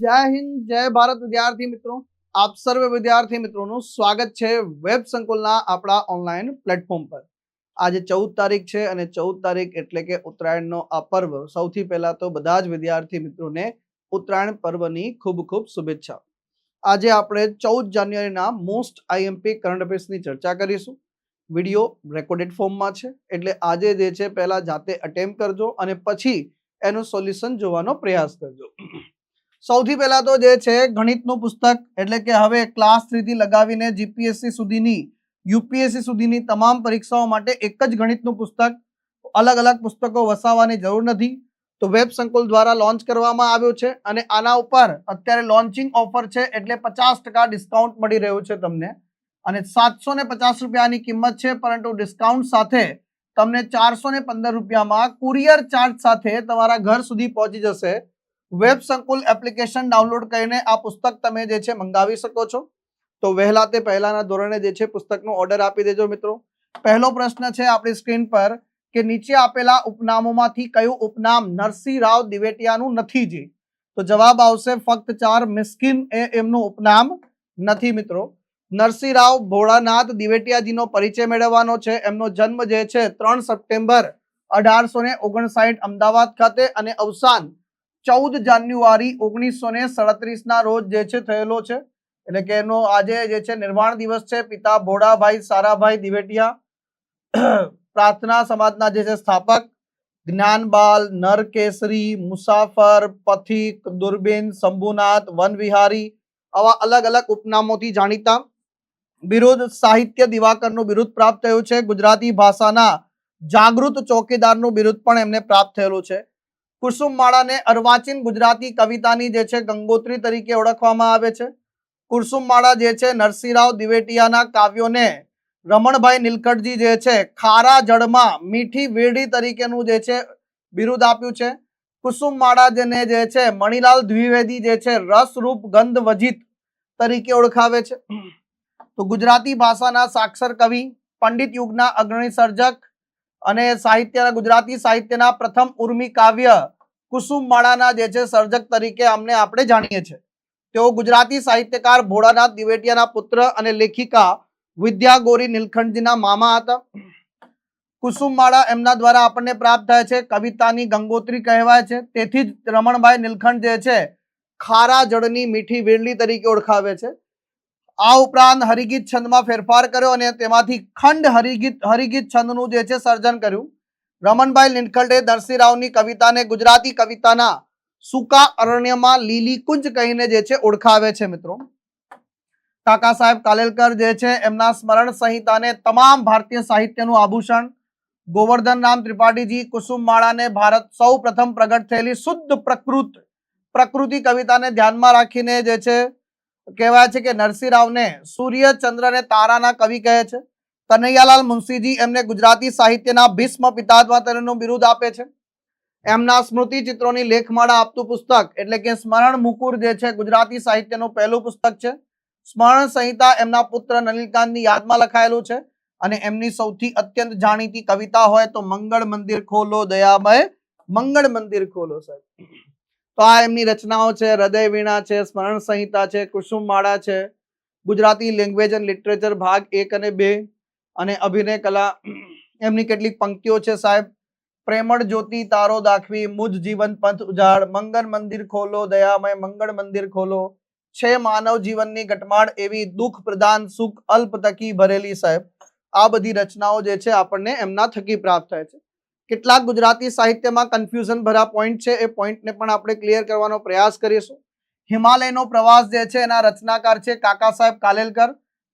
જય હિન્દ જય ભારત વિદ્યાર્થી મિત્રો, આપ સર્વે વિદ્યાર્થી મિત્રોનું સ્વાગત છે વેબ સંકુલના આપણા ઓનલાઈન પ્લેટફોર્મ પર। આજે 14 તારીખ છે અને 14 તારીખ એટલે કે ઉત્તરાયણનો આ પર્વ। સૌથી પહેલા તો બધા જ વિદ્યાર્થી મિત્રોને ઉત્તરાયણ પર્વની ખૂબ ખૂબ શુભેચ્છા। આજે આપણે 14 જાન્યુઆરીના મોસ્ટ આઈએમપી કરંટ અફેર્સની ચર્ચા કરીશું। વિડિયો રેકોર્ડેડ ફોર્મમાં છે એટલે આજે જે છે પહેલા જાતે અટેમ્પ્ટ કરજો અને પછી એનું સોલ્યુશન જોવાનો પ્રયાસ કરજો। સૌથી પહેલા તો જે છે ગણિતનું પુસ્તક એટલે કે હવે ક્લાસ 3 થી લગાવીને જીપીએસસી સુધીની યુપીએસસી સુધીની તમામ પરીક્ષાઓ માટે એક જ ગણિતનું પુસ્તક, અલગ અલગ પુસ્તકો વસાવવાની જરૂર નથી। તો વેબ સંકુલ દ્વારા લોન્ચ કરવામાં આવ્યું છે અને આના ઉપર અત્યારે લોન્ચિંગ ઓફર છે એટલે 50% ડિસ્કાઉન્ટ મળી રહ્યું છે તમને અને 750 રૂપિયાની કિંમત છે, પરંતુ ડિસ્કાઉન્ટ સાથે તમને 415 રૂપિયામાં કુરિયર ચાર્જ સાથે તમારા ઘર સુધી પહોંચી જશે। વેબ સંકુલ એપ્લિકેશન ડાઉનલોડ કરીને આ પુસ્તક તમે જે છે મંગાવી શકો છો। તો વહેલા તે પહેલાના ધોરણે જે છે પુસ્તકનો ઓર્ડર આપી દેજો મિત્રો। પહેલો પ્રશ્ન છે આપણી સ્ક્રીન પર કે નીચે આપેલા ઉપનામોમાંથી કયું ઉપનામ નરસિંહ રાવ દિવેટિયાનું નથી જી? તો જવાબ આવશે ફક્ત 4 મિસ્કિન એ એમનું ઉપનામ નથી મિત્રો। નરસિંહ રાવ ભોળાનાથ દિવેટિયાજીનો પરિચય મેળવવાનો છે। એમનો જન્મ જે છે 3 સપ્ટેમ્બર 1859 અમદાવાદ ખાતે અને અવસાન 14 જાન્યુઆરી 1937 ના રોજ જે છે થયેલો છે, એટલે કે એનો આજે જે છે નિર્વાણ દિવસ છે। પિતા ભોળાભાઈ સારાભાઈ દિવેટિયા પ્રાર્થના સમાજના જે છે સ્થાપક, જ્ઞાનબાલ, નરકેસરી, મુસાફર, પથિક, દુર્બીન, શંભુનાથ, વનવિહારી આવા અલગ અલગ ઉપનામોથી જાણીતા। બિરુદ સાહિત્ય દિવાકરનું બિરુદ પ્રાપ્ત થયું છે। ગુજરાતી ભાષાના જાગૃત ચોકીદારનું બિરુદ પણ એમને પ્રાપ્ત થયેલું છે। કુસુમમાળાને અર્વાચીન ગુજરાતી કવિતાની જે છે ગંગોત્રી તરીકે ઓળખવામાં આવે છે। કુસુમમાળા જે છે નરસિંહ રાવ દિવેટિયાના કાવ્યોને રમણભાઈ નીલકંઠજી જે છે ખારા જળમાં મીઠી વેડી તરીકેનું જે છે બિરુદ આપ્યું છે। કુસુમમાળા જેને જે છે મણિલાલ દ્વિવેદી જે છે રસરૂપ ગંધ વજિત તરીકે ઓળખાવે છે। તો ગુજરાતી ભાષાના સાક્ષર કવિ, પંડિત યુગના અગ્રણી સર્જક અને સાહિત્યના ગુજરાતી સાહિત્યના પ્રથમ ઉર્મી કાવ્ય કુસુમમાળાના જે છે સર્જક તરીકે આપણે જાણીએ છીએ। તેઓ ગુજરાતી સાહિત્યકાર ભોળાનાથ દિવેટિયાના પુત્ર અને લેખિકા વિદ્યા ગૌરી નીલકંઠજીના મામા હતા। કુસુમમાળા એમના દ્વારા આપણને પ્રાપ્ત થાય છે, કવિતાની ગંગોત્રી કહેવાય છે, તેથી જ રમણભાઈ નીલકંઠ જે છે ખારા જળની મીઠી વેરલી તરીકે ઓળખાવે છે। આ ઉપરાંત હરિગીત છંદમાં ફેરફાર કર્યો અને તેમાંથી ખંડ હરિગીત છંદનું જે છે સર્જન કર્યું। રમણભાઈ નીલકંઠે નરસિંહ રાવની કવિતાને ગુજરાતી કવિતાના સૂકા અરણ્યમાં લીલી કુંજ કહીને જે છે ઓળખાવે છે મિત્રો। કાકા સાહેબ કાલેલકર જે છે એમના સ્મરણ સંહિતાને તમામ ભારતીય સાહિત્યનું આભૂષણ, ગોવર્ધન રામ ત્રિપાઠીજી કુસુમમાળાને ભારત સૌ પ્રથમ પ્રગટ થયેલી શુદ્ધ પ્રકૃતિ કવિતાને ધ્યાનમાં રાખીને જે છે કહેવાય છે કે નરસિંહ રાવને સૂર્ય, ચંદ્ર અને તારાના કવિ કહે છે। કનૈયાલાલ મુનશીજી એમને ગુજરાતી સાહિત્યના ભીષ્મ પિતામહ તરીકેનું બિરુદ આપે છે। એમના સ્મૃતિ ચિત્રોની લેખમાળા આપતું પુસ્તક એટલે કે સ્મરણ મુકુર જે છે ગુજરાતી સાહિત્યનું પહેલું પુસ્તક છે। સ્મરણ સંહિતા એમના પુત્ર નલિનકાંતની યાદમાં લખાયેલું છે અને એમની સૌથી અત્યંત જાણીતી કવિતા હોય તો મંગળ મંદિર ખોલો દયામય મંગળ મંદિર ખોલો સાહેબ। તો આ એમની રચનાઓ છે, હૃદય વીણા છે, સ્મરણ સંહિતા છે, કુસુમમાળા છે, ગુજરાતી લેંગ્વેજ એન્ડ લિટરેચર ભાગ 1 અને 2 અને અભિનય કલા। એમની કેટલીક પંક્તિઓ છે સાહેબ, પ્રેમળ જ્યોતિ તારો દાખવી મુજ જીવન પંથ ઉજાડ, મંગળ મંદિર ખોલો દયામય મંગળ મંદિર ખોલો, છે માનવ જીવનની ઘટમાળ એવી દુઃખ પ્રદાન સુખ અલ્પ તકી ભરેલી સાહેબ। આ બધી રચનાઓ જે છે આપણને એમના થકી પ્રાપ્ત થાય છે। કેટલાક ગુજરાતી સાહિત્યમાં કન્ફ્યુઝન ભરા પોઈન્ટ છે, એ પોઈન્ટને પણ આપણે ક્લિયર કરવાનો પ્રયાસ કરીશું। હિમાલયનો પ્રવાસ જે છે એના રચનાકાર છે કાકા સાહેબ કાલેલકર,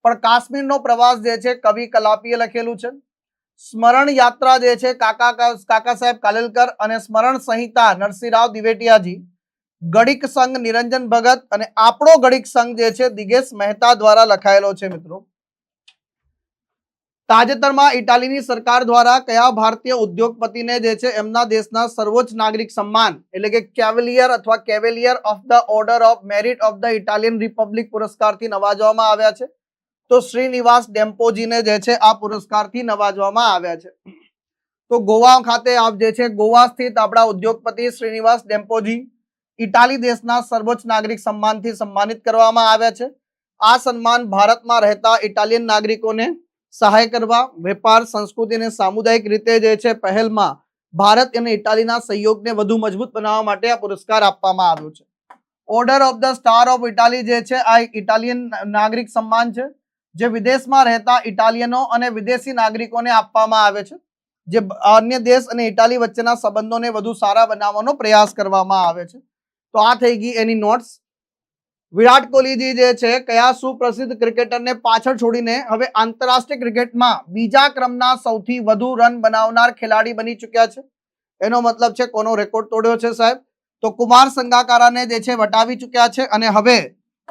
પણ કાશ્મીરનો પ્રવાસ જે છે કવિ કલાપીએ લખેલું છે। સ્મરણ યાત્રા જે છે કાકા સાહેબ કાલેલકર અને સ્મરણ સંહિતા નરસિંહ રાવ દિવેટિયાજી, ગણિક સંઘ નિરંજન ભગત અને આપણો ગણિક સંઘ જે છે દિગેશ મહેતા દ્વારા લખાયેલો છે મિત્રો। તાજેતરમાં ઇટાલીની સરકાર દ્વારા કયા ભારતીય ઉદ્યોગપતિને જે છે એમના દેશના સર્વોચ્ચ નાગરિક સન્માન એટલે કે Cavalier of the Order of Merit of the Italian Republic પુરસ્કારથી નવાજવામાં આવ્યા છે? તો શ્રીનિવાસ ડેમ્પોજીને જે છે આ પુરસ્કારથી નવાજવામાં આવ્યા છે। તો ગોવા ખાતે આપ જે છે ગોવા સ્થિત આપણા ઉદ્યોગપતિ શ્રીનિવાસ ડેમ્પોજી ઇટાલી દેશના સર્વોચ્ચ નાગરિક સન્માનથી સન્માનિત કરવામાં આવ્યા છે. આ સન્માન ભારતમાં રહેતા ઇટાલિયન નાગરિકોને સહાય કરવા, વેપાર, સંસ્કૃતિ અને સામુદાયિક રીતે જે છે પહેલમાં ભારત અને ઇટાલીના સહયોગને વધુ મજબૂત બનાવવા માટે આ પુરસ્કાર આપવામાં આવ્યો છે. Order of the star of Italy જે છે આ ઇટાલિયન નાગરિક સન્માન છે, જે વિદેશમાં રહેતા ઇટાલિયનો અને વિદેશી નાગરિકોને આપવામાં આવે છે, જે અન્ય દેશ અને ઇટાલી વચ્ચેના સંબંધોને વધુ સારા બનાવવાનો પ્રયાસ કરવામાં આવે છે. તો આ થઈ ગઈ એની નોટ્સ. વિરાટ કોહલીજી જે છે કયા સુપ્રસિદ્ધ ક્રિકેટરને પાછળ છોડીને હવે આંતરરાષ્ટ્રીય ક્રિકેટમાં બીજા ક્રમના સૌથી વધુ રન બનાવનાર ખેલાડી બની ચૂક્યા છે? એનો મતલબ છે કોનો રેકોર્ડ તોડ્યો છે સાહેબ? તો કુમાર સંગાકારાને જે છે વટાવી ચૂક્યા છે અને હવે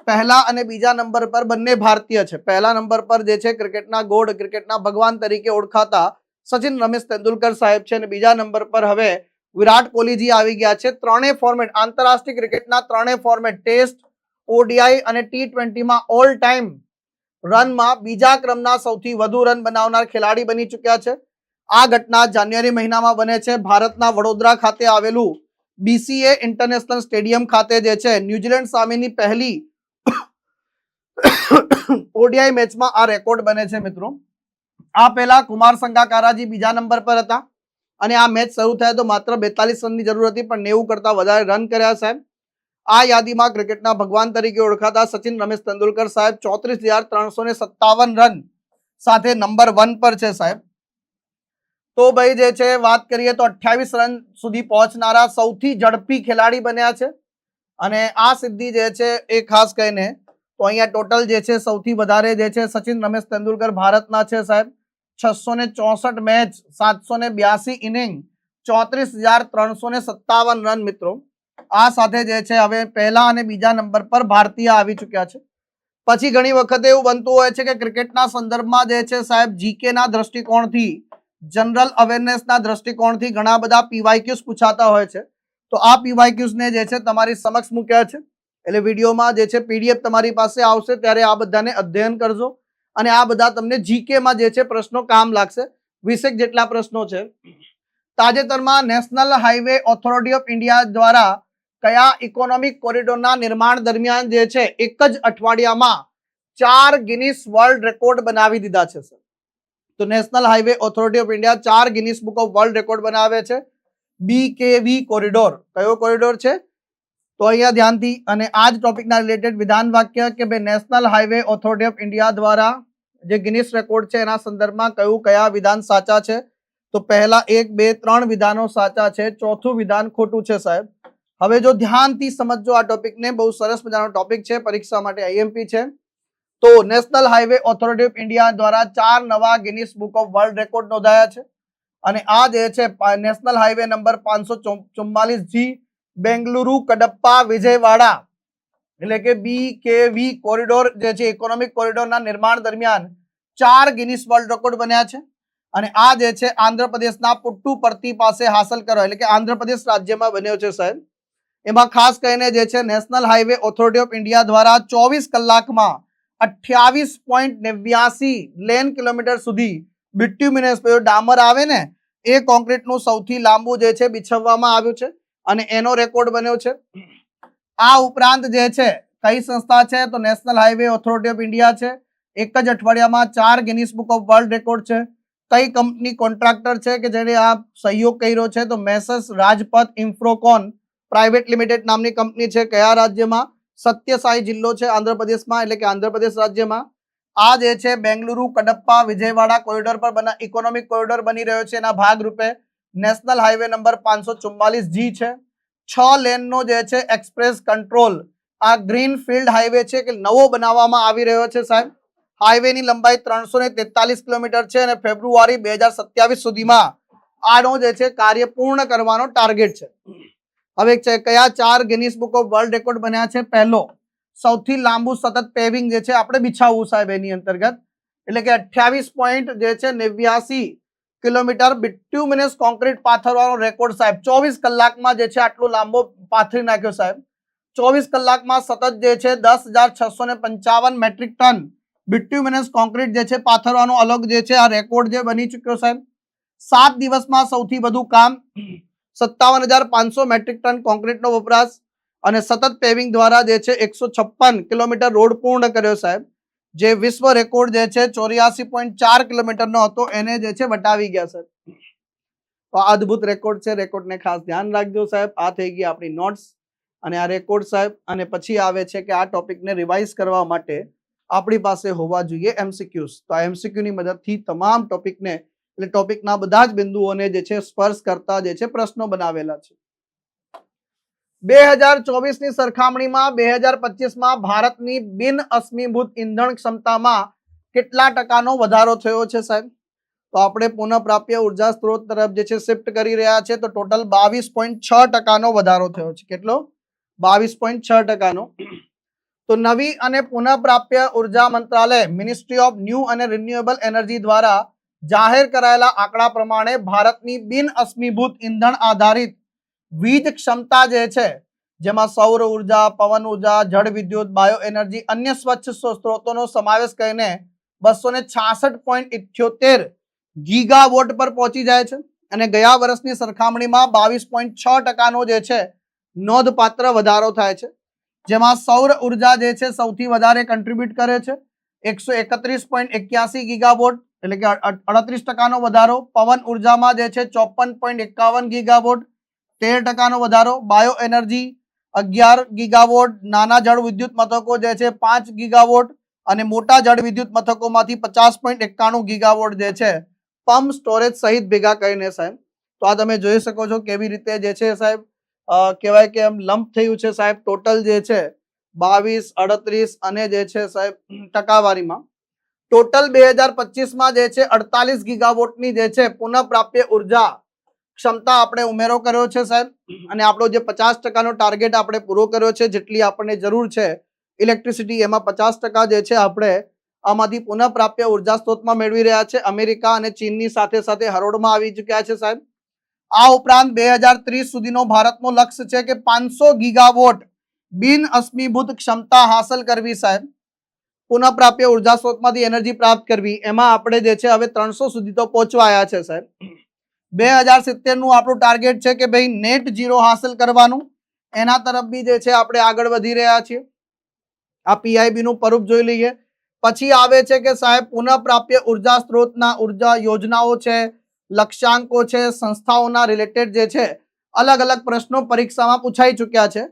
પહેલા અને બીજા નંબર પર બંને ભારતીય છે. પહેલા નંબર પર જે છે ક્રિકેટના ગોડ, ક્રિકેટના ભગવાન તરીકે ઓળખાતા સચિન રમેશ તેંડુલકર સાહેબ છે અને બીજા નંબર પર હવે વિરાટ કોહલીજી આવી ગયા છે. ત્રણેય ફોર્મેટ, આંતરરાષ્ટ્રીય ક્રિકેટના ત્રણેય ફોર્મેટ, ટેસ્ટ, ઓડીઆઈ અને T20માં ઓલ ટાઈમ રનમાં બીજા ક્રમના સૌથી વધુ રન બનાવનાર ખેલાડી બની ચૂક્યા છે. આ ઘટના જાન્યુઆરી મહિનામાં બને છે. ભારતના વડોદરા ખાતે આવેલું BCA ઇન્ટરનેશનલ સ્ટેડિયમ ખાતે જે છે ન્યુઝીલેન્ડ સામેની પહેલી ઓડીઆઈ મેચમાં આ રેકોર્ડ બને છે મિત્રો. આ પહેલા કુમાર સંગાકારાજી બીજા નંબર પર હતા અને આ મેચ શરૂ થાય તો માત્ર 42 રનની જરૂર હતી, પણ 90 કરતા વધારે રન કર્યા સાહેબ. આ યાદીમાં ક્રિકેટના ભગવાન તરીકે ઓળખાતા સચિન રમેશ તેંડુલકર સાહેબ 34,357 રન સાથે નંબર 1 પર છે સાહેબ. તો ભાઈ જે છે વાત કરીએ તો 28 રન સુધી પહોંચનારા સૌથી ઝડપી ખેલાડી બન્યા છે અને આ સિદ્ધિ જે છે એ ખાસ કહીને તો અહીંયા ટોટલ જે છે સૌથી વધારે જે છે સચિન રમેશ તેંડુલકર ભારતના છે સાહેબ. 664 મેચ, 782 ઇનિંગ, 34,357 રન મિત્રો. આ સાથે જે છે હવે પહેલા અને બીજા નંબર પર ભારતીય આવી ચૂક્યા છે. પછી ઘણી વખત એવું બનતું હોય છે કે ક્રિકેટના સંદર્ભમાં જે છે સાહેબ જીકે ના દ્રષ્ટિકોણથી, જનરલ અવેરનેસના દ્રષ્ટિકોણથી ઘણા બધા PYQs પૂછાતા હોય છે. તો આ PYQs ને જે છે તમારી સમક્ષ મૂક્યા છે. એટલે વિડીયોમાં જે છે PDF તમારી પાસે આવશે ત્યારે આ બધાને અધ્યયન કરજો અને આ બધા તમને જીકેમાં જે છે પ્રશ્નો કામ લાગશે. 20 જેટલા પ્રશ્નો છે. તાજેતરમાં national Highway Authority of India દ્વારા કયા ઇકોનોમિક કોરિડોરના નિર્માણ દરમિયાન જે છે એક જ અઠવાડિયામાં 4 ગિનિસ વર્લ્ડ રેકોર્ડ બનાવી દીધા છે સર? તો National Highway Authority of India 4 Guinness Book of World record બનાવે છે. BKV કોરિડોર કયો કોરિડોર છે? તો અહીંયા ધ્યાનથી, અને આ જ ટોપિકના રિલેટેડ વિધાન વાક્ય કે ભાઈ national Highway Authority of India દ્વારા જે ગિનિસ રેકોર્ડ છે એના સંદર્ભમાં કયા વિધાન સાચા છે? તો પહેલા 1, 2, 3 વિધાનો સાચા છે, ચોથું વિધાન ખોટું છે સાહેબ. હવે જો ધ્યાનથી સમજો આ ટોપિકને, બહુ સરસ મજાનો ટોપિક છે, પરીક્ષા માટે IMP છે. તો National Highway Authority of India દ્વારા 4 નવા Guinness Book of World Record નોંધાયા છે અને આ જે છે national highway number 544G Bengaluru Kadapa Vijayawada એટલે કે BKV કોરિડોર જે છે ઇકોનોમિક કોરિડોરના નિર્માણ દરમિયાન 4 ગિનિસ વર્લ્ડ રેકોર્ડ બન્યા છે અને આ જે છે આંધ્રપ્રદેશના પુટ્ટુપર્તી પાસે હાંસલ કર્યો, એટલે કે આંધ્રપ્રદેશ રાજ્યમાં બન્યો છે સાહેબ. એમાં ખાસ કરીને જે છે national Highway Authority of India દ્વારા 24 કલાકમાં 28.89 લેન કિલોમીટર સુધી બિટ્યુમિનસ ડામર આવે ને એ કોન્ક્રીટનું સૌથી લાંબુ જે છે બિછવવામાં આવ્યું છે અને એનો રેકોર્ડ બન્યો છે. આ ઉપરાંત જે છે કઈ સંસ્થા છે? તો National Highway Authority of India છે. એક જ અઠવાડિયામાં 4 Guinness Book of World record છે. કઈ કંપની કોન્ટ્રાક્ટર છે કે જેને આ સહયોગ કર્યો છે? તો મેસર્સ રાજપથ ઇન્ફ્રોકોન પ્રાઇવેટ લિમિટેડ નામની કંપની છે. કયા રાજ્યમાં? સત્યસાઈ જિલ્લો છે આંધ્રપ્રદેશમાં, એટલે કે આંધ્રપ્રદેશ રાજ્યમાં. આ જે છે બેંગલુરુ કડપ્પા વિજયવાડા કોરિડોર પર ઇકોનોમિક કોરિડોર બની રહ્યો છે. એના ભાગરૂપે નેશનલ હાઈવે નંબર 544G છે. 6 લેનનો જે છે એક્સપ્રેસ કંટ્રોલ આ ગ્રીન ફિલ્ડ હાઈવે છે કે નવો બનાવવામાં આવી રહ્યો છે સાહેબ. હાઈવેની લંબાઈ 343 કિલોમીટર છે અને ફેબ્રુઆરી 2027 સુધીમાં આનો જે છે કાર્ય પૂર્ણ કરવાનો ટાર્ગેટ છે. હવે કયા 4 Guinness Book of World record બન્યા છે? પહેલો, સૌથી લાંબુ સતત પેવિંગ જે છે આપણે બિછાવવું સાહેબ એની અંતર્ગત, એટલે કે 28.89 કિલોમીટર બિટ્યુમિનસ કોન્ક્રીટ પાથરવાનો રેકોર્ડ સાહેબ. 24 કલાકમાં જે છે આટલો લાંબો પાથરી નાખ્યો સાહેબ. 24 કલાકમાં સતત જે છે 10,655 મેટ્રિક ટન બિટ્યુમિનસ કોન્ક્રીટ જે છે પાથરવાનો અલગ જે છે આ રેકોર્ડ જે બની ચૂક્યો સાહેબ. 7 દિવસમાં સૌથી વધુ કામ 57,500 મેટ્રિક ટન કોન્ક્રીટનો વપરાશ અને સતત પેવિંગ દ્વારા જે છે 156 કિલોમીટર રોડ પૂર્ણ કર્યો સાહેબ, જે વિશ્વ રેકોર્ડ જે છે 84.4 કિલોમીટરનો હતો એને જે છે વટાવી ગયા સાહેબ. તો આ અદ્ભુત રેકોર્ડ છે, રેકોર્ડને ખાસ ધ્યાન રાખજો સાહેબ. આ થઈ ગઈ આપણી નોટ્સ અને આ રેકોર્ડ સાહેબ. અને પછી આવે છે કે આ ટોપિકને રિવાઇઝ કરવા માટે આપણી પાસે હોવા જોઈએ એમસીક્યુઝ. તો આ એમસીક્યુ ની મદદથી તમામ ટોપિકને એટલે ટોપિકના બધા જ બિંદુઓને જે છે સ્પર્શ કરતા જે છે પ્રશ્નો બનાવેલા છે. 2024 ની સરખામણીમાં 2025માં ભારતની બિન અશ્મિભૂત ઈંધણ ક્ષમતામાં કેટલા ટકાનો વધારો થયો છે સાહેબ? તો આપણે પુનઃપ્રાપ્ય ઉર્જા સ્ત્રોત તરફ જે છે શિફ્ટ કરી રહ્યા છે. તો ટોટલ 22.6% વધારો થયો છે. કેટલો? 22.6%. તો નવી અને પુનઃપ્રાપ્ય ઉર્જા મંત્રાલય મિનિસ્ટ્રી ઓફ ન્યૂ અને રિન્યુએબલ એનર્જી દ્વારા જાહેર કરાયેલા આંકડા પ્રમાણે ભારતની બિન અશ્મિભૂત ઈંધણ આધારિત વીજ ક્ષમતા જે છે, જેમાં સૌર ઉર્જા, પવન ઉર્જા, જળ વિદ્યુત, બાયો એનર્જી, અન્ય સ્વચ્છ સ્ત્રોતોનો સમાવેશ કરીને 266.78 ગીગાવોટ પર પહોંચી જાય છે. અને ગયા વર્ષની સરખામણીમાં 22.6%નો જે છે નોંધપાત્ર વધારો થાય છે. જેમાં સૌર ઉર્જા જે છે સૌથી વધારે કન્ટ્રીબ્યુટ કરે છે, 131.81 ગીગાવોટ એટલે કે 38%નો વધારો. પવન ઉર્જામાં જે છે 54.51 ગીગાવોટ, 13%નો વધારો. બાયો એનર્જી 11 ગીગાવોટ, નાના જળ વિદ્યુત મથકો જે છે 5 ગીગાવોટ અને મોટા જળ વિદ્યુત મથકોમાંથી 50.91 ગીગાવોટ જે છે પંપ સ્ટોરેજ સહિત ભેગા કરીને સાહેબ. તો આ તમે જોઈ શકો છો કેવી રીતે જે છે સાહેબ કહેવાય કે એમ લંપ થયું છે સાહેબ. ટોટલ જે છે 22, 38 અને જે છે સાહેબ ટકાવારીમાં ટોટલ 2025માં જે છે 48 ગીગાવોટની જે છે પુનઃપ્રાપ્ય ઉર્જા ક્ષમતા આપણે ઉમેરો કર્યો છે સાહેબ. અને આપણો જે 50%નો ટાર્ગેટ આપણે પૂરો કર્યો છે, જેટલી આપણને જરૂર છે ઇલેક્ટ્રિસિટી, એમાં 50% જે છે આપણે આમાંથી પુનઃપ્રાપ્ય ઉર્જા સ્ત્રોતમાં મેળવી રહ્યા છે. અમેરિકા અને ચીનની સાથે સાથે હરોળમાં આવી ચૂક્યા છે સાહેબ. આ ઉપરાંત 2030 સુધીનો ભારતનો લક્ષ્ય છે કે 500 ગીગાવોટ બિન અશ્મિભૂત ક્ષમતા હાંસલ કરવી સાહેબ. પુનઃપ્રાપ્ય ઉર્જા સ્ત્રોતમાંથી એનર્જી પ્રાપ્ત કરવી. એમાં આપણે જે છે હવે 300 સુધી તો પહોંચવાયા છે સાહેબ. 2070 નું આપણું ટાર્ગેટ છે કે ભાઈ નેટ ઝીરો હાંસલ કરવાનું. એના તરફ બી જે છે આપણે આગળ વધી રહ્યા છીએ. આ પીઆઈબી નું સ્વરૂપ જોઈ લઈએ. પછી આવે છે કે સાહેબ પુનઃપ્રાપ્ય ઉર્જા સ્ત્રોતના ઉર્જા યોજનાઓ છે, લક્ષ્યાંકો છે, સંસ્થાઓના રિલેટેડ જે છે અલગ અલગ પ્રશ્નો પરીક્ષામાં પૂછાઈ ચૂક્યા છે.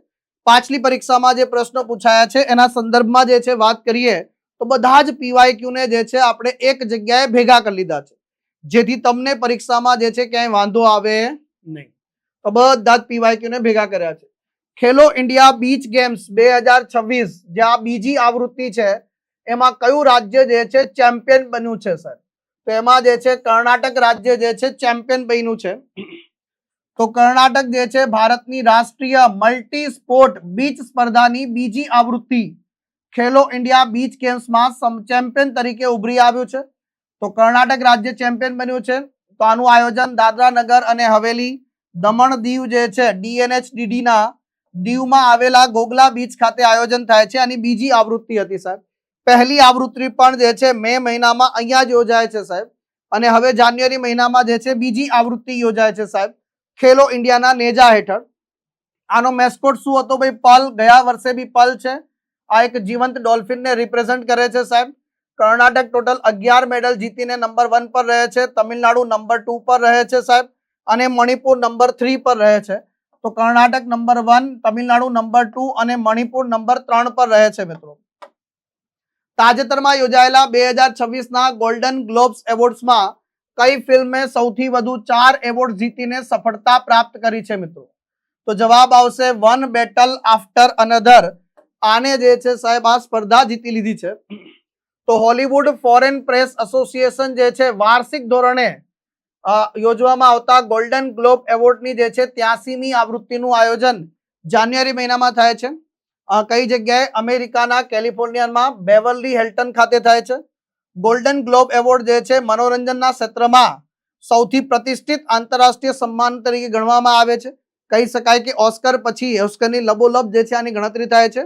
પાછલી પરીક્ષામાં જે પ્રશ્નો પૂછાયા છે એના સંદર્ભમાં જે છે વાત કરીએ તો બધા જ પીવાયક્યુ ને જે છે આપણે એક જગ્યાએ ભેગા કરી લીધા છે, જેથી તમને પરીક્ષામાં જે છે ક્યાંય વાંધો આવે નહીં. તો બધા જ પીવાયક્યુ ને ભેગા કર્યા છે. ખેલો ઇન્ડિયા બીચ ગેમ્સ 2026 જે આ બીજી આવૃત્તિ છે એમાં કયું રાજ્ય જે છે ચેમ્પિયન બન્યું છે સર? તો એમાં જે છે કર્ણાટક રાજ્ય જે છે ચેમ્પિયન બન્યું છે. તો કર્ણાટક જે છે ભારતની રાષ્ટ્રીય મલ્ટી સ્પોર્ટ બીચ સ્પર્ધાની બીજી આવૃત્તિ ખેલો ઇન્ડિયા બીચ ગેમ્સમાં ચેમ્પિયન તરીકે ઉભરી આવ્યું છે. તો કર્ણાટક રાજ્ય ચેમ્પિયન બન્યું છે. તો આનું આયોજન દાદરા નગર અને હવેલી, દમણ દીવ જે છે DNHDD ના દીવમાં આવેલા ગોગલા બીચ ખાતે આયોજન થાય છે. આની બીજી આવૃત્તિ હતી સાહેબ. પહેલી આવૃત્તિ પણ જે છે મે મહિનામાં અહીંયા જ યોજાય છે સાહેબ. અને હવે જાન્યુઆરી મહિનામાં જે છે બીજી આવૃત્તિ યોજાય છે સાહેબ ખેલો ઇન્ડિયાના નેજા હેઠળ. આનો મેસ્કોટ શું હતો ભાઈ? પલ. ગયા વર્ષે બી પલ છે. આ એક જીવંત ડોલ્ફિનને રિપ્રેઝન્ટ કરે છે સાહેબ. કર્ણાટક ટોટલ 11 મેડલ જીતીને નંબર 1 પર રહે છે. તમિલનાડુ નંબર 2 પર રહે છે સાહેબ. અને મણિપુર નંબર 3 પર રહે છે. તો કર્ણાટક નંબર 1, તમિલનાડુ નંબર 2 અને મણિપુર નંબર 3 પર રહે છે મિત્રો. તાજેતરમાં યોજાયેલા 2026ના ગોલ્ડન ગ્લોબ્સ એવોર્ડ્સમાં કઈ ફિલ્મે સૌથી વધુ 4 એવોર્ડ જીતીને સફળતા પ્રાપ્ત કરી છે મિત્રો? તો જવાબ આવશે વન બેટલ આફ્ટર અનધર. આને જે છે સાહેબ આ સ્પર્ધા જીતી લીધી છે. તો હોલીવુડ ફોરેન પ્રેસ એસોસિએશન જે છે વાર્ષિક ધોરણે યોજવામાં આવતા ગોલ્ડન ગ્લોબ એવોર્ડની જે છે 83મી આવૃત્તિનું આયોજન જાન્યુઆરી મહિનામાં થાય છે. કઈ જગ્યાએ? અમેરિકાના કેલિફોર્નિયામાં બેવર્લી હિલ્ટન ખાતે થાય છે. ગોલ્ડન ગ્લોબ એવોર્ડ જે છે મનોરંજનના ક્ષેત્રમાં સૌથી પ્રતિષ્ઠિત આંતરરાષ્ટ્રીય સન્માન તરીકે ગણવામાં આવે છે. કહી શકાય કે ઓસ્કર પછી ઓસ્કરની લબોલબ જે છે આની ગણતરી થાય છે.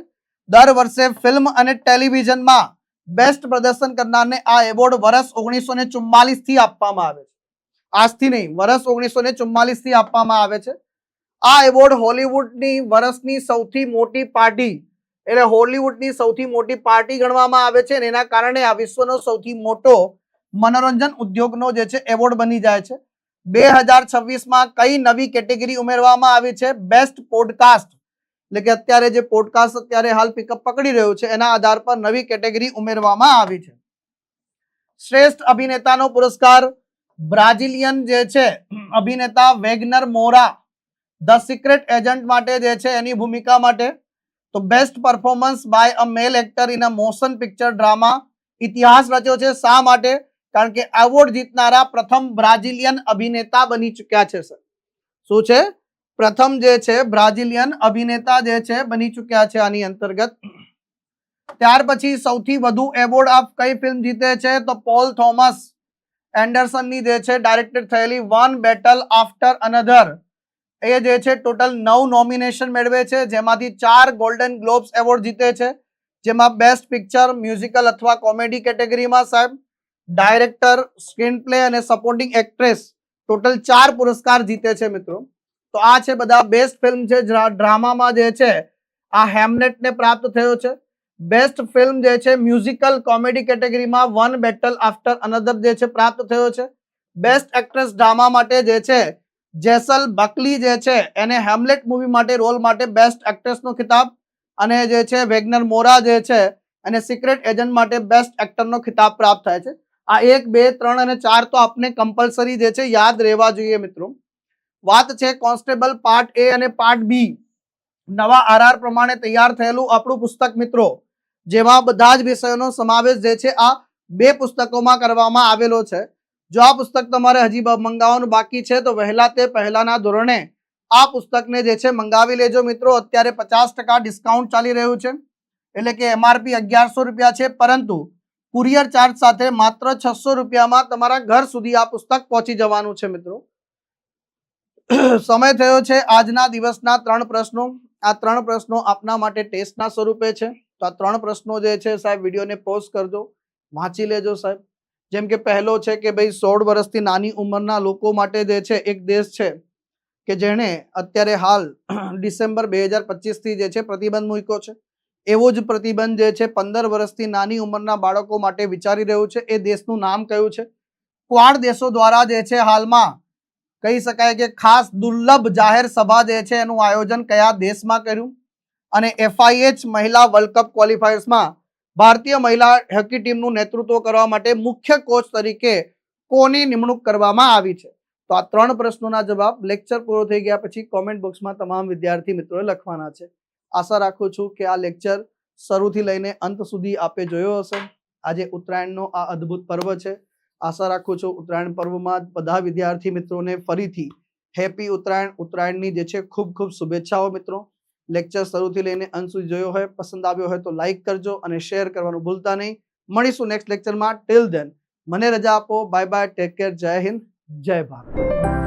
દર વર્ષે ફિલ્મ અને ટેલિવિઝનમાં બેસ્ટ પ્રદર્શન કરનારને આ એવોર્ડ વર્ષ 1944 થી આપવામાં આવે છે. આજથી નહીં, વર્ષ 1944 થી આપવામાં આવે છે. આ એવોર્ડ હોલીવુડની વર્ષની સૌથી મોટી પાર્ટી એટલે હોલીવુડની સૌથી મોટી પાર્ટી ગણવામાં આવે છે અને એના કારણે આ વિશ્વનો સૌથી મોટો મનોરંજન ઉદ્યોગનો જે છે એવોર્ડ બની જાય છે. 2026માં કઈ નવી કેટેગરી ઉમેરવામાં આવી છે? બેસ્ટ પોડકાસ્ટ, એટલે કે અત્યારે જે પોડકાસ્ટ અત્યારે હાલ પિકઅપ પકડી રહ્યું છે એના આધાર પર નવી કેટેગરી ઉમેરવામાં આવી છે. શ્રેષ્ઠ અભિનેતાનો પુરસ્કાર બ્રાઝિલિયન જે છે અભિનેતા Wagner Moura the secret agent માટે જે છે એની ભૂમિકા માટે. તો best performance by a male actor in a motion picture drama ઇતિહાસ રચ્યો છે. શા માટે? કારણ કે એવોર્ડ જીતનારા પ્રથમ બ્રાઝિલિયન અભિનેતા બની ચૂક્યા છે. સર શું છે? પ્રથમ જે છે બ્રાઝિલિયન અભિનેતા જે છે બની ચૂક્યા છે આની અંતર્ગત. ત્યાર પછી સૌથી વધુ એવોર્ડ આપ કઈ ફિલ્મ જીતે છે? તો પોલ થોમસ એન્ડરસનની જે છે ડાયરેક્ટેડ થયેલી વન બેટલ આફ્ટર અનધર એ જે છે ટોટલ 9 નોમિનેશન મેળવે છે, જેમાંથી 4 ગોલ્ડન ગ્લોબ્સ એવોર્ડ જીતે છે, જેમાં બેસ્ટ પિક્ચર, મ્યુઝિકલ અથવા કોમેડી કેટેગરીમાં સાહેબ, ડાયરેક્ટર, સ્ક્રીન પ્લે અને સપોર્ટિંગ એક્ટ્રેસ ટોટલ 4 પુરસ્કાર જીતે છે મિત્રો. તો આ છે બધા બેસ્ટ ફિલ્મ છે ડ્રામામાં જે છે આ હેમલેટને પ્રાપ્ત થયો છે. બેસ્ટ ફિલ્મ જે છે મ્યુઝિકલ કોમેડી કેટેગરીમાં વન બેટલ આફ્ટર અનધર જે છે પ્રાપ્ત થયો છે. બેસ્ટ એક્ટ્રેસ ડ્રામા માટે જે છે જેસલ બકલી જે છે એને હેમલેટ મૂવી માટે રોલ માટે બેસ્ટ એક્ટ્રેસનો ખિતાબ, અને જે છે વેગનર મોરા જે છે અને સિક્રેટ એજન્ટ માટે બેસ્ટ એક્ટરનો ખિતાબ પ્રાપ્ત થાય છે. આ 1, 2, 3 અને 4 તો આપને કમ્પલસરી જે છે યાદ રહેવા જોઈએ મિત્રો. વાત છે કોન્સ્ટેબલ પાર્ટ એ અને પાર્ટ બી નવા આરઆર પ્રમાણે તૈયાર થયેલું આપણું પુસ્તક મિત્રો, જેમાં બધા જ વિષયોનો સમાવેશ જે છે આ 2 પુસ્તકોમાં કરવામાં આવેલો છે. જો આ પુસ્તક તમારે હજી મંગાવવાનું બાકી છે તો વહેલા તે પહેલાના ધોરણે આ પુસ્તકને જે છે મંગાવી લેજો મિત્રો. અત્યારે 50% ડિસ્કાઉન્ટ ચાલી રહ્યું છે, એટલે કે એમઆરપી 1100 રૂપિયા છે, પરંતુ કુરિયર ચાર્જ સાથે માત્ર 600 રૂપિયામાં તમારા ઘર સુધી આ પુસ્તક પહોંચી જવાનું છે મિત્રો. સમય થયો છે આજના દિવસના 3 પ્રશ્નો. આ 3 પ્રશ્નો આપના માટે ટેસ્ટના સ્વરૂપે છે. તો આ 3 પ્રશ્નો જે છે સાહેબ વિડીયોને પોઝ કરજો, વાંચી લેજો સાહેબ. જેમ કે પહેલો છે કે ભાઈ 16 વર્ષથી નાની ઉંમરના લોકો માટે જે છે એક દેશ છે કે જેણે અત્યારે હાલ ડિસેમ્બર 2025 થી જે છે પ્રતિબંધ મૂક્યો છે. એવો જ પ્રતિબંધ જે છે 15 વર્ષથી નાની ઉંમરના બાળકો માટે વિચારી રહ્યું છે. એ દેશનું નામ કયું છે? ક્વાડ દેશો દ્વારા જે છે હાલમાં કહી શકાય કે ખાસ દુર્લભ જાહેર સભા જે છે એનું આયોજન કયા દેશમાં કર્યું? અને FIH મહિલા વર્લ્ડ કપ ક્વોલિફાયર્સમાં ભારતીય મહિલા હોકી ટીમનું નેતૃત્વ કરવા માટે મુખ્ય કોચ તરીકે કોની નિમણૂક કરવામાં આવી છે? તો આ 3 પ્રશ્નોના જવાબ લેક્ચર પૂરો થઈ ગયા પછી કોમેન્ટ બોક્સમાં તમામ વિદ્યાર્થી મિત્રોએ લખવાના છે. આશા રાખું છું કે આ લેક્ચર શરૂથી લઈને અંત સુધી આપે જોયો હશે. આજે ઉત્તરાયણનો આ અદ્ભુત પર્વ છે. આશા રાખું છું ઉત્તરાયણ પર્વમાં બધા વિદ્યાર્થી મિત્રોને ફરીથી હેપી ઉત્તરાયણ, ઉત્તરાયણની જે છે ખૂબ ખૂબ શુભેચ્છાઓ મિત્રો. લેક્ચર શરૂથી લઈને અંત સુધી જોયો હોય, પસંદ આવ્યો હોય તો લાઈક કરજો અને શેર કરવાનું ભૂલતા નહીં. મળીશું નેક્સ્ટ લેક્ચરમાં. ટિલ ધેન મને રજા આપો. બાય બાય, ટેક કેર, જય હિન્દ, જય ભારત.